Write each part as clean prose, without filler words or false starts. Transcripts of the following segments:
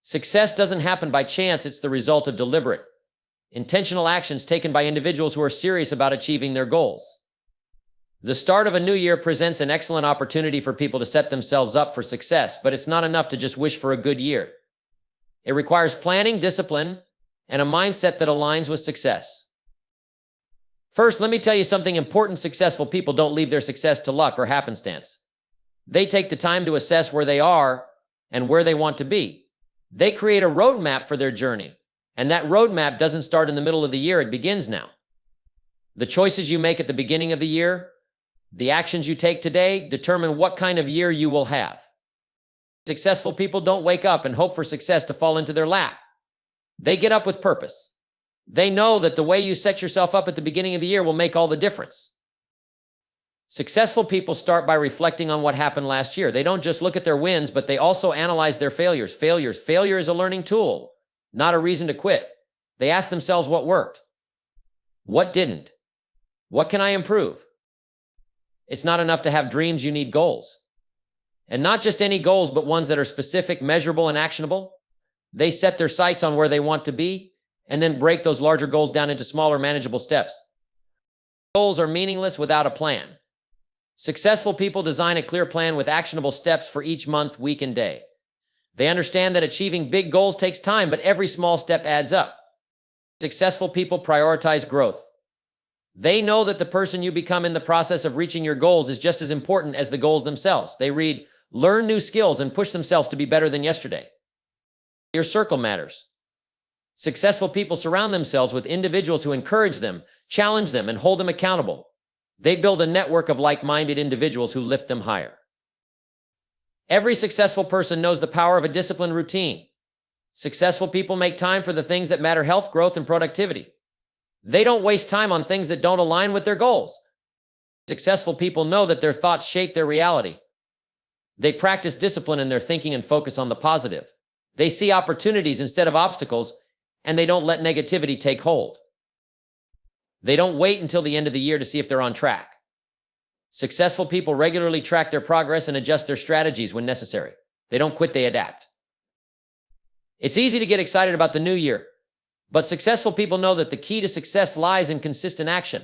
Success doesn't happen by chance, it's the result of deliberate, intentional actions taken by individuals who are serious about achieving their goals. The start of a new year presents an excellent opportunity for people to set themselves up for success, but it's not enough to just wish for a good year. It requires planning, discipline, and a mindset that aligns with success. First, let me tell you something important. Successful people don't leave their success to luck or happenstance. They take the time to assess where they are and where they want to be. They create a roadmap for their journey, and that roadmap doesn't start in the middle of the year, it begins now. The choices you make at the beginning of the year, the actions you take today, determine what kind of year you will have. Successful people don't wake up and hope for success to fall into their lap. They get up with purpose. They know that the way you set yourself up at the beginning of the year will make all the difference. Successful people start by reflecting on what happened last year. They don't just look at their wins, but they also analyze their failures. Failure is a learning tool, not a reason to quit. They ask themselves what worked, what didn't, what can I improve? It's not enough to have dreams, you need goals. And not just any goals, but ones that are specific, measurable, and actionable. They set their sights on where they want to be, and then break those larger goals down into smaller, manageable steps. Goals are meaningless without a plan. Successful people design a clear plan with actionable steps for each month, week, and day. They understand that achieving big goals takes time, but every small step adds up. Successful people prioritize growth. They know that the person you become in the process of reaching your goals is just as important as the goals themselves. They read, learn new skills, and push themselves to be better than yesterday. Your circle matters. Successful people surround themselves with individuals who encourage them, challenge them, and hold them accountable. They build a network of like-minded individuals who lift them higher. Every successful person knows the power of a disciplined routine. Successful people make time for the things that matter: health, growth, and productivity. They don't waste time on things that don't align with their goals. Successful people know that their thoughts shape their reality. They practice discipline in their thinking and focus on the positive. They see opportunities instead of obstacles, and they don't let negativity take hold. They don't wait until the end of the year to see if they're on track. Successful people regularly track their progress and adjust their strategies when necessary. They don't quit, they adapt. It's easy to get excited about the new year, but successful people know that the key to success lies in consistent action.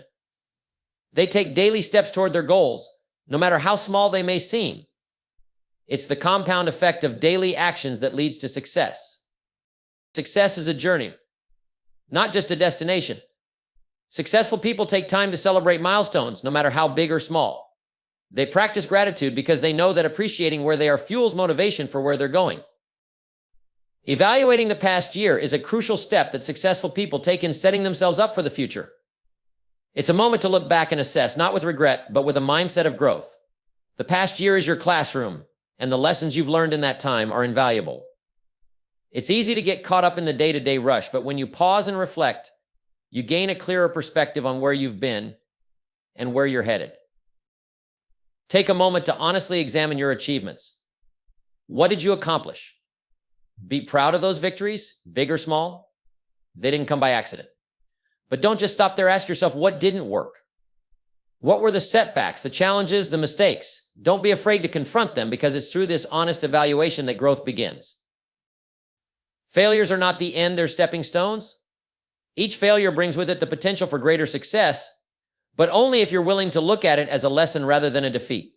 They take daily steps toward their goals, no matter how small they may seem. It's the compound effect of daily actions that leads to success. Success is a journey, not just a destination. Successful people take time to celebrate milestones, no matter how big or small. They practice gratitude because they know that appreciating where they are fuels motivation for where they're going. Evaluating the past year is a crucial step that successful people take in setting themselves up for the future. It's a moment to look back and assess, not with regret, but with a mindset of growth. The past year is your classroom, and the lessons you've learned in that time are invaluable. It's easy to get caught up in the day-to-day rush, but when you pause and reflect, you gain a clearer perspective on where you've been and where you're headed. Take a moment to honestly examine your achievements. What did you accomplish? Be proud of those victories, big or small. They didn't come by accident. But don't just stop there. Ask yourself, what didn't work? What were the setbacks, the challenges, the mistakes? Don't be afraid to confront them, because it's through this honest evaluation that growth begins. Failures are not the end, they're stepping stones. Each failure brings with it the potential for greater success, but only if you're willing to look at it as a lesson rather than a defeat.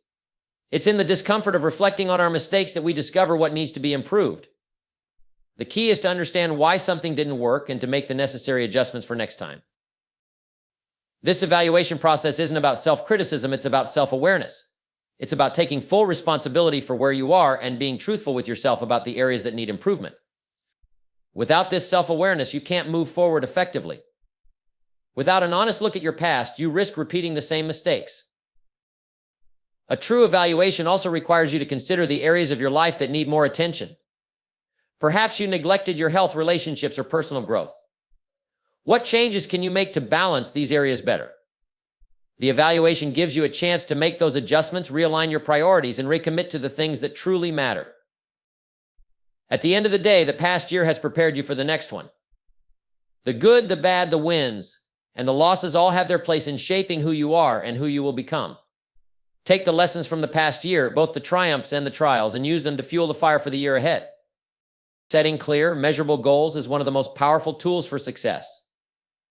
It's in the discomfort of reflecting on our mistakes that we discover what needs to be improved. The key is to understand why something didn't work and to make the necessary adjustments for next time. This evaluation process isn't about self-criticism, it's about self-awareness. It's about taking full responsibility for where you are and being truthful with yourself about the areas that need improvement. Without this self-awareness, you can't move forward effectively. Without an honest look at your past, you risk repeating the same mistakes. A true evaluation also requires you to consider the areas of your life that need more attention. Perhaps you neglected your health, relationships, or personal growth. What changes can you make to balance these areas better? The evaluation gives you a chance to make those adjustments, realign your priorities, and recommit to the things that truly matter. At the end of the day, the past year has prepared you for the next one. The good, the bad, the wins, and the losses all have their place in shaping who you are and who you will become. Take the lessons from the past year, both the triumphs and the trials, and use them to fuel the fire for the year ahead. Setting clear, measurable goals is one of the most powerful tools for success.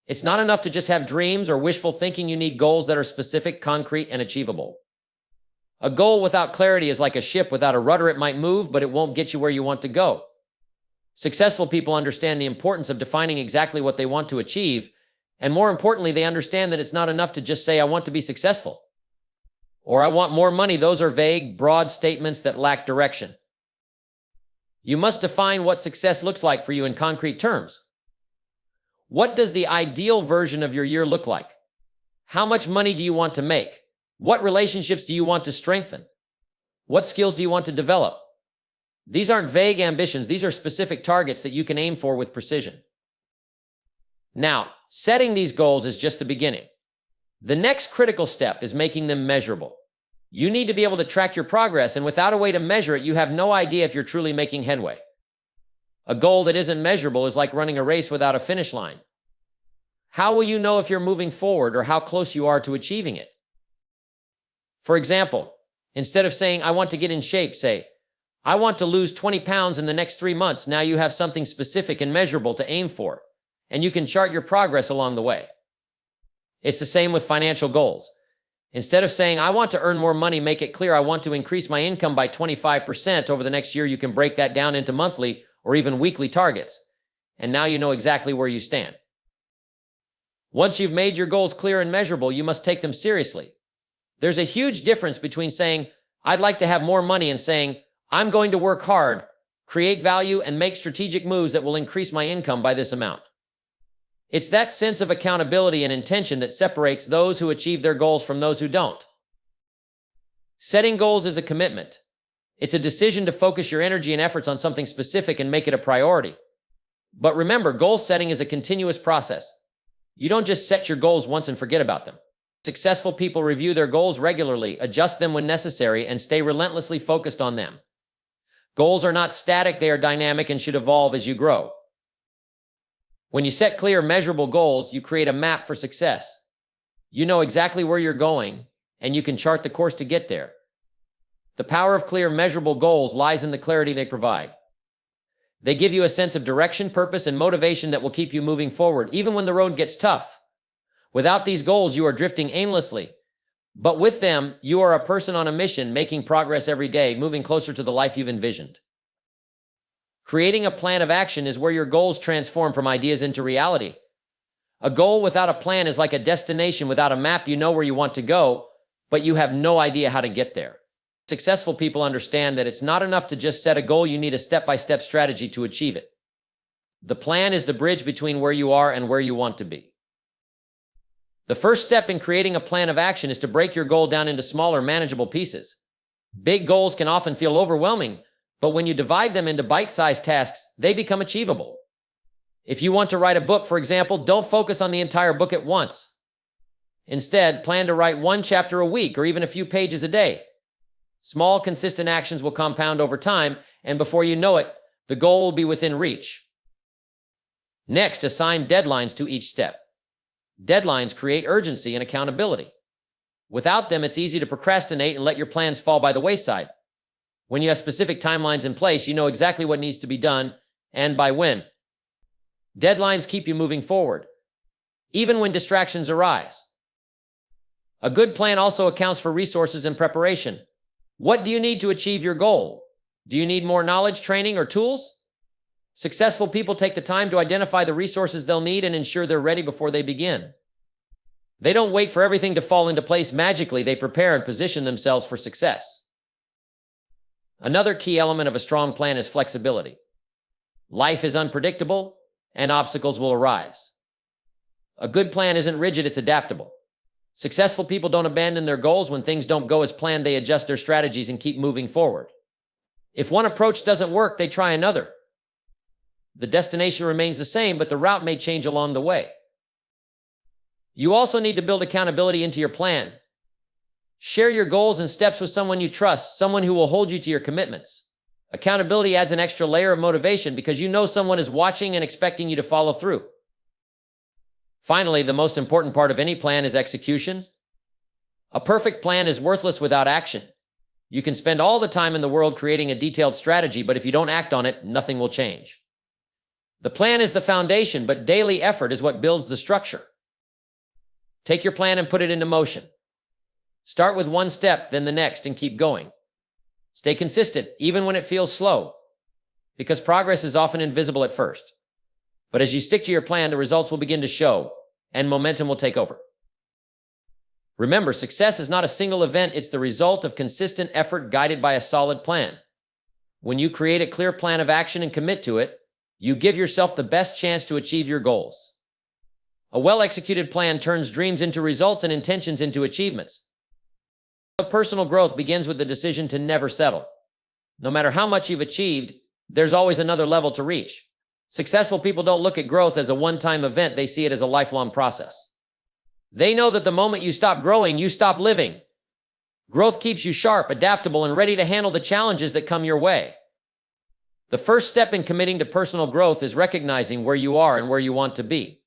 It's not enough to just have dreams or wishful thinking. You need goals that are specific, concrete, and achievable. A goal without clarity is like a ship without a rudder. It might move, but it won't get you where you want to go. Successful people understand the importance of defining exactly what they want to achieve, and more importantly, they understand that it's not enough to just say, I want to be successful, or I want more money. Those are vague, broad statements that lack direction. You must define what success looks like for you in concrete terms. What does the ideal version of your year look like? How much money do you want to make? What relationships do you want to strengthen? What skills do you want to develop? These aren't vague ambitions. These are specific targets that you can aim for with precision. Now, setting these goals is just the beginning. The next critical step is making them measurable. You need to be able to track your progress, and without a way to measure it, you have no idea if you're truly making headway. A goal that isn't measurable is like running a race without a finish line. How will you know if you're moving forward or how close you are to achieving it? For example, instead of saying, I want to get in shape, say, I want to lose 20 pounds in the next 3 months. Now you have something specific and measurable to aim for, and you can chart your progress along the way. It's the same with financial goals. Instead of saying, I want to earn more money, make it clear, I want to increase my income by 25% over the next year. You can break that down into monthly or even weekly targets, and now you know exactly where you stand. Once you've made your goals clear and measurable, you must take them seriously. There's a huge difference between saying, I'd like to have more money, and saying, I'm going to work hard, create value, and make strategic moves that will increase my income by this amount. It's that sense of accountability and intention that separates those who achieve their goals from those who don't. Setting goals is a commitment. It's a decision to focus your energy and efforts on something specific and make it a priority. But remember, goal setting is a continuous process. You don't just set your goals once and forget about them. Successful people review their goals regularly, adjust them when necessary, and stay relentlessly focused on them. Goals are not static, they are dynamic and should evolve as you grow. When you set clear, measurable goals, you create a map for success. You know exactly where you're going, and you can chart the course to get there. The power of clear, measurable goals lies in the clarity they provide. They give you a sense of direction, purpose, and motivation that will keep you moving forward, even when the road gets tough. Without these goals, you are drifting aimlessly. But with them, you are a person on a mission, making progress every day, moving closer to the life you've envisioned. Creating a plan of action is where your goals transform from ideas into reality. A goal without a plan is like a destination without a map. You know where you want to go, but you have no idea how to get there. Successful people understand that it's not enough to just set a goal. You need a step-by-step strategy to achieve it. The plan is the bridge between where you are and where you want to be. The first step in creating a plan of action is to break your goal down into smaller, manageable pieces. Big goals can often feel overwhelming, but when you divide them into bite-sized tasks, they become achievable. If you want to write a book, for example, don't focus on the entire book at once. Instead, plan to write 1 chapter a week or even a few pages a day. Small, consistent actions will compound over time, and before you know it, the goal will be within reach. Next, assign deadlines to each step. Deadlines create urgency and accountability. Without them, it's easy to procrastinate and let your plans fall by the wayside. When you have specific timelines in place, you know exactly what needs to be done and by when. Deadlines keep you moving forward, even when distractions arise. A good plan also accounts for resources and preparation. What do you need to achieve your goal? Do you need more knowledge, training, or tools? Successful people take the time to identify the resources they'll need and ensure they're ready before they begin. They don't wait for everything to fall into place magically. They prepare and position themselves for success. Another key element of a strong plan is flexibility. Life is unpredictable, and obstacles will arise. A good plan isn't rigid, it's adaptable. Successful people don't abandon their goals when things don't go as planned. They adjust their strategies and keep moving forward. If one approach doesn't work, they try another. The destination remains the same, but the route may change along the way. You also need to build accountability into your plan. Share your goals and steps with someone you trust, someone who will hold you to your commitments. Accountability adds an extra layer of motivation because you know someone is watching and expecting you to follow through. Finally, the most important part of any plan is execution. A perfect plan is worthless without action. You can spend all the time in the world creating a detailed strategy, but if you don't act on it, nothing will change. The plan is the foundation, but daily effort is what builds the structure. Take your plan and put it into motion. Start with one step, then the next, and keep going. Stay consistent, even when it feels slow, because progress is often invisible at first. But as you stick to your plan, the results will begin to show, and momentum will take over. Remember, success is not a single event, it's the result of consistent effort guided by a solid plan. When you create a clear plan of action and commit to it, you give yourself the best chance to achieve your goals. A well-executed plan turns dreams into results and intentions into achievements. Personal growth begins with the decision to never settle. No matter how much you've achieved, there's always another level to reach. Successful people don't look at growth as a one-time event, they see it as a lifelong process. They know that the moment you stop growing, you stop living. Growth keeps you sharp, adaptable, and ready to handle the challenges that come your way. The first step in committing to personal growth is recognizing where you are and where you want to be.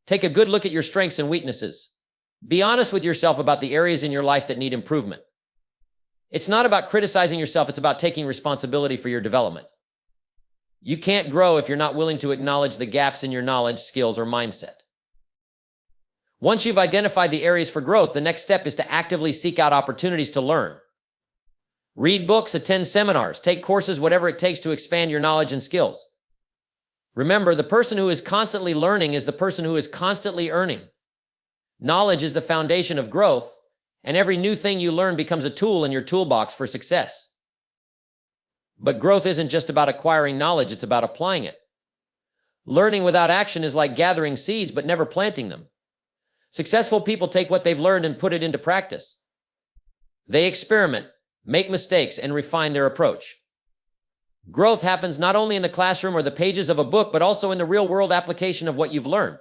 Take a good look at your strengths and weaknesses. Be honest with yourself about the areas in your life that need improvement. It's not about criticizing yourself, it's about taking responsibility for your development. You can't grow if you're not willing to acknowledge the gaps in your knowledge, skills, or mindset. Once you've identified the areas for growth, the next step is to actively seek out opportunities to learn. Read books, attend seminars, take courses, whatever it takes to expand your knowledge and skills. Remember, the person who is constantly learning is the person who is constantly earning. Knowledge is the foundation of growth, and every new thing you learn becomes a tool in your toolbox for success. But growth isn't just about acquiring knowledge, it's about applying it. Learning without action is like gathering seeds but never planting them. Successful people take what they've learned and put it into practice. They experiment, make mistakes, and refine their approach. Growth happens not only in the classroom or the pages of a book, but also in the real-world application of what you've learned.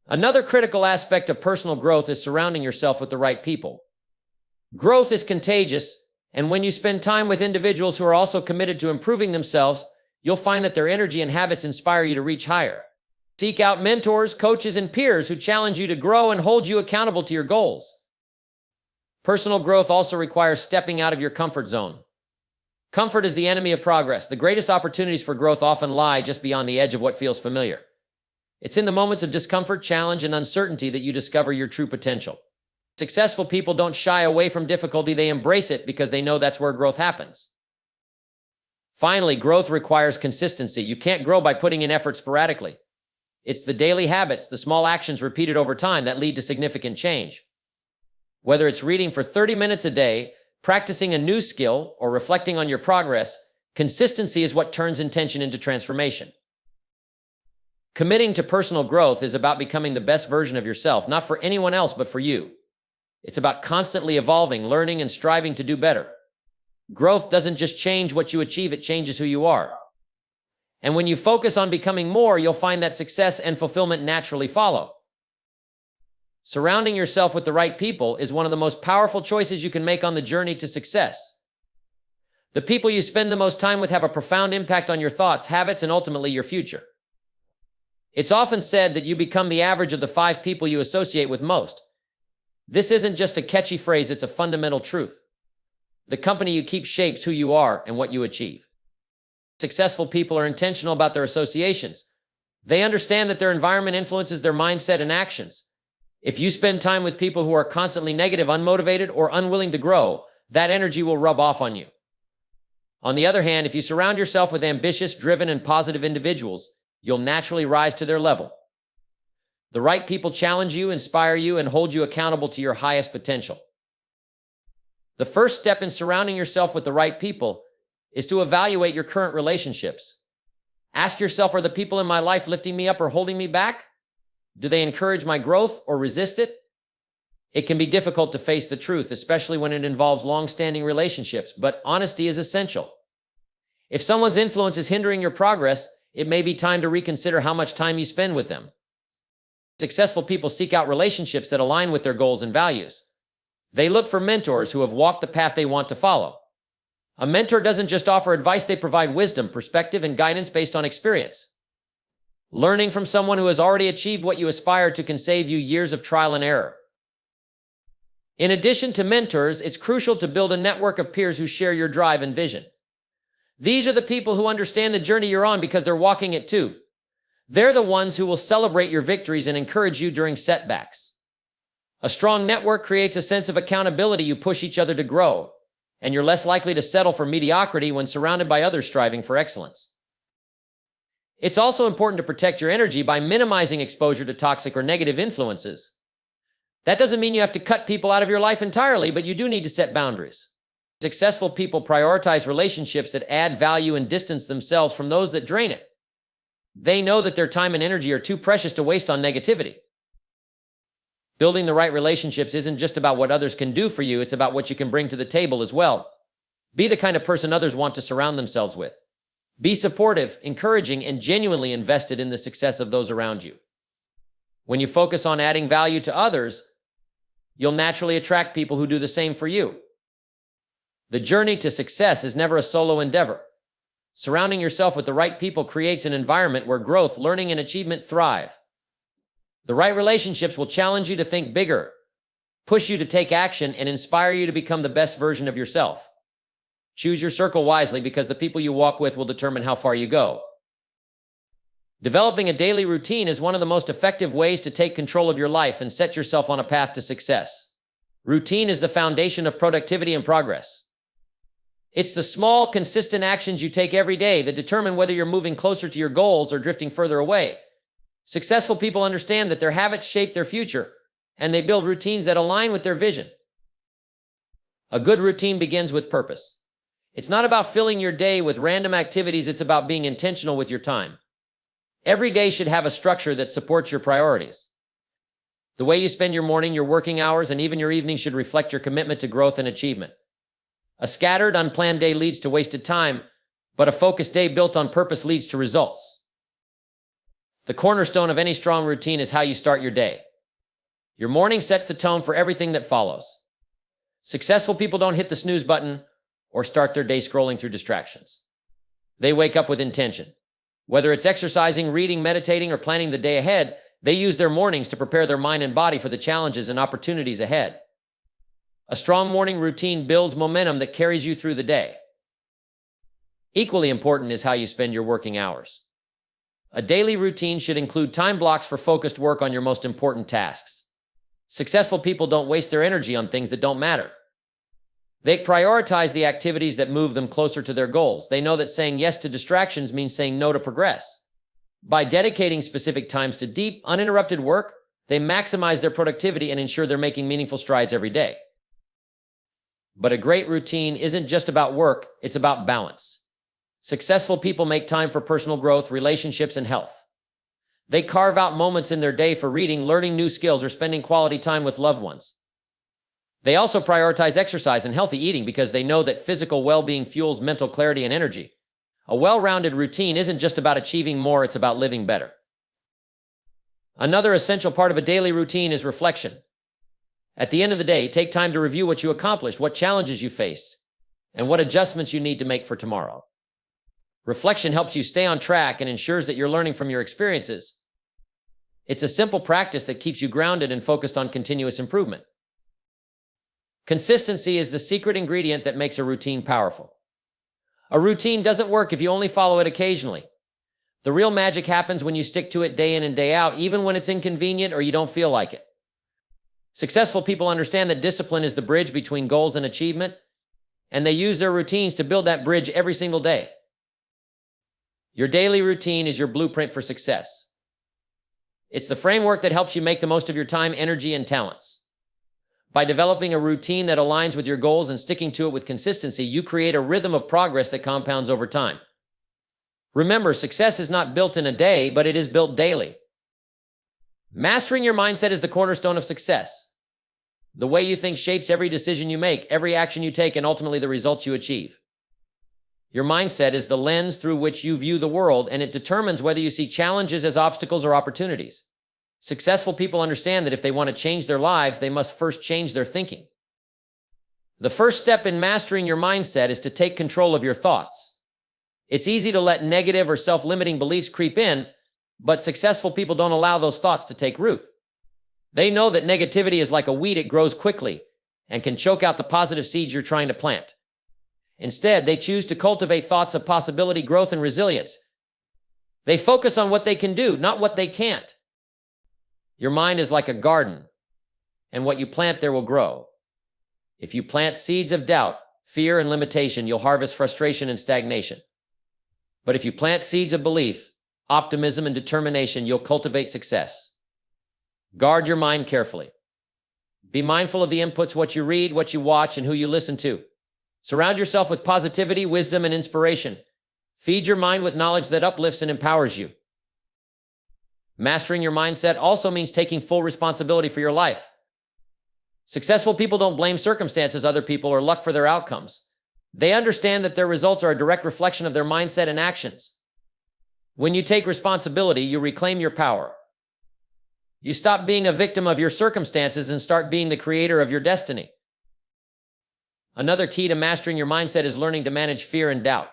Another critical aspect of personal growth is surrounding yourself with the right people. Growth is contagious, and when you spend time with individuals who are also committed to improving themselves, you'll find that their energy and habits inspire you to reach higher. Seek out mentors, coaches, and peers who challenge you to grow and hold you accountable to your goals. Personal growth also requires stepping out of your comfort zone. Comfort is the enemy of progress. The greatest opportunities for growth often lie just beyond the edge of what feels familiar. It's in the moments of discomfort, challenge, and uncertainty that you discover your true potential. Successful people don't shy away from difficulty, they embrace it because they know that's where growth happens. Finally, growth requires consistency. You can't grow by putting in effort sporadically. It's the daily habits, the small actions repeated over time that lead to significant change. Whether it's reading for 30 minutes a day, practicing a new skill, or reflecting on your progress, consistency is what turns intention into transformation. Committing to personal growth is about becoming the best version of yourself, not for anyone else, but for you. It's about constantly evolving, learning, and striving to do better. Growth doesn't just change what you achieve, it changes who you are. And when you focus on becoming more, you'll find that success and fulfillment naturally follow. Surrounding yourself with the right people is one of the most powerful choices you can make on the journey to success. The people you spend the most time with have a profound impact on your thoughts, habits, and ultimately your future. It's often said that you become the average of the 5 people you associate with most. This isn't just a catchy phrase, it's a fundamental truth. The company you keep shapes who you are and what you achieve. Successful people are intentional about their associations. They understand that their environment influences their mindset and actions. If you spend time with people who are constantly negative, unmotivated, or unwilling to grow, that energy will rub off on you. On the other hand, if you surround yourself with ambitious, driven, and positive individuals, you'll naturally rise to their level. The right people challenge you, inspire you, and hold you accountable to your highest potential. The first step in surrounding yourself with the right people is to evaluate your current relationships. Ask yourself, are the people in my life lifting me up or holding me back? Do they encourage my growth or resist it? It can be difficult to face the truth, especially when it involves long-standing relationships, but honesty is essential. If someone's influence is hindering your progress, it may be time to reconsider how much time you spend with them. Successful people seek out relationships that align with their goals and values. They look for mentors who have walked the path they want to follow. A mentor doesn't just offer advice, they provide wisdom, perspective, and guidance based on experience. Learning from someone who has already achieved what you aspire to can save you years of trial and error. In addition to mentors, it's crucial to build a network of peers who share your drive and vision. These are the people who understand the journey you're on because they're walking it too. They're the ones who will celebrate your victories and encourage you during setbacks. A strong network creates a sense of accountability. You push each other to grow, and you're less likely to settle for mediocrity when surrounded by others striving for excellence. It's also important to protect your energy by minimizing exposure to toxic or negative influences. That doesn't mean you have to cut people out of your life entirely, but you do need to set boundaries. Successful people prioritize relationships that add value and distance themselves from those that drain it. They know that their time and energy are too precious to waste on negativity. Building the right relationships isn't just about what others can do for you, it's about what you can bring to the table as well. Be the kind of person others want to surround themselves with. Be supportive, encouraging, and genuinely invested in the success of those around you. When you focus on adding value to others, you'll naturally attract people who do the same for you. The journey to success is never a solo endeavor. Surrounding yourself with the right people creates an environment where growth, learning, and achievement thrive. The right relationships will challenge you to think bigger, push you to take action, and inspire you to become the best version of yourself. Choose your circle wisely because the people you walk with will determine how far you go. Developing a daily routine is one of the most effective ways to take control of your life and set yourself on a path to success. Routine is the foundation of productivity and progress. It's the small, consistent actions you take every day that determine whether you're moving closer to your goals or drifting further away. Successful people understand that their habits shape their future, and they build routines that align with their vision. A good routine begins with purpose. It's not about filling your day with random activities, it's about being intentional with your time. Every day should have a structure that supports your priorities. The way you spend your morning, your working hours, and even your evening should reflect your commitment to growth and achievement. A scattered, unplanned day leads to wasted time, but a focused day built on purpose leads to results. The cornerstone of any strong routine is how you start your day. Your morning sets the tone for everything that follows. Successful people don't hit the snooze button or start their day scrolling through distractions. They wake up with intention. Whether it's exercising, reading, meditating, or planning the day ahead, they use their mornings to prepare their mind and body for the challenges and opportunities ahead. A strong morning routine builds momentum that carries you through the day. Equally important is how you spend your working hours. A daily routine should include time blocks for focused work on your most important tasks. Successful people don't waste their energy on things that don't matter. They prioritize the activities that move them closer to their goals. They know that saying yes to distractions means saying no to progress. By dedicating specific times to deep, uninterrupted work, they maximize their productivity and ensure they're making meaningful strides every day. But a great routine isn't just about work, it's about balance. Successful people make time for personal growth, relationships, and health. They carve out moments in their day for reading, learning new skills, or spending quality time with loved ones. They also prioritize exercise and healthy eating because they know that physical well-being fuels mental clarity and energy. A well-rounded routine isn't just about achieving more, it's about living better. Another essential part of a daily routine is reflection. At the end of the day, take time to review what you accomplished, what challenges you faced, and what adjustments you need to make for tomorrow. Reflection helps you stay on track and ensures that you're learning from your experiences. It's a simple practice that keeps you grounded and focused on continuous improvement. Consistency is the secret ingredient that makes a routine powerful. A routine doesn't work if you only follow it occasionally. The real magic happens when you stick to it day in and day out, even when it's inconvenient or you don't feel like it. Successful people understand that discipline is the bridge between goals and achievement, and they use their routines to build that bridge every single day. Your daily routine is your blueprint for success. It's the framework that helps you make the most of your time, energy, and talents. By developing a routine that aligns with your goals and sticking to it with consistency, you create a rhythm of progress that compounds over time. Remember, success is not built in a day, but it is built daily. Mastering your mindset is the cornerstone of success. The way you think shapes every decision you make, every action you take, and ultimately the results you achieve. Your mindset is the lens through which you view the world, and it determines whether you see challenges as obstacles or opportunities. Successful people understand that if they want to change their lives, they must first change their thinking. The first step in mastering your mindset is to take control of your thoughts. It's easy to let negative or self-limiting beliefs creep in, but successful people don't allow those thoughts to take root. They know that negativity is like a weed, it grows quickly, and can choke out the positive seeds you're trying to plant. Instead, they choose to cultivate thoughts of possibility, growth, and resilience. They focus on what they can do, not what they can't. Your mind is like a garden, and what you plant there will grow. If you plant seeds of doubt, fear, and limitation, you'll harvest frustration and stagnation. But if you plant seeds of belief, optimism, and determination, you'll cultivate success. Guard your mind carefully. Be mindful of the inputs, what you read, what you watch, and who you listen to. Surround yourself with positivity, wisdom, and inspiration. Feed your mind with knowledge that uplifts and empowers you. Mastering your mindset also means taking full responsibility for your life. Successful people don't blame circumstances, other people, or luck for their outcomes. They understand that their results are a direct reflection of their mindset and actions. When you take responsibility, you reclaim your power. You stop being a victim of your circumstances and start being the creator of your destiny. Another key to mastering your mindset is learning to manage fear and doubt.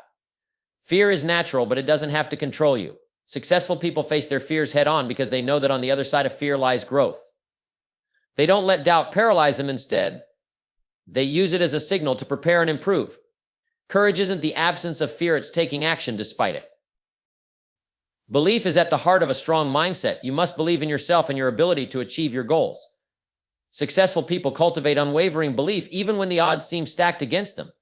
Fear is natural, but it doesn't have to control you. Successful people face their fears head on because they know that on the other side of fear lies growth. They don't let doubt paralyze them. Instead, they use it as a signal to prepare and improve. Courage isn't the absence of fear, it's taking action despite it. Belief is at the heart of a strong mindset. You must believe in yourself and your ability to achieve your goals. Successful people cultivate unwavering belief even when the odds seem stacked against them.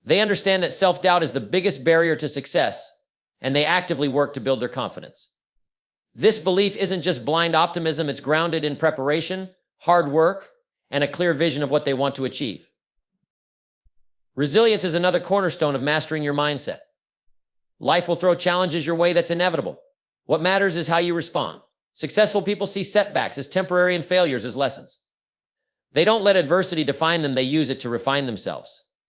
They understand that self-doubt is the biggest barrier to success, and they actively work to build their confidence. This belief isn't just blind optimism, it's grounded in preparation, hard work, and a clear vision of what they want to achieve. Resilience is another cornerstone of mastering your mindset. Life will throw challenges your way, that's inevitable. What matters is how you respond. Successful people see setbacks as temporary and failures as lessons. They don't let adversity define them, they use it to refine themselves.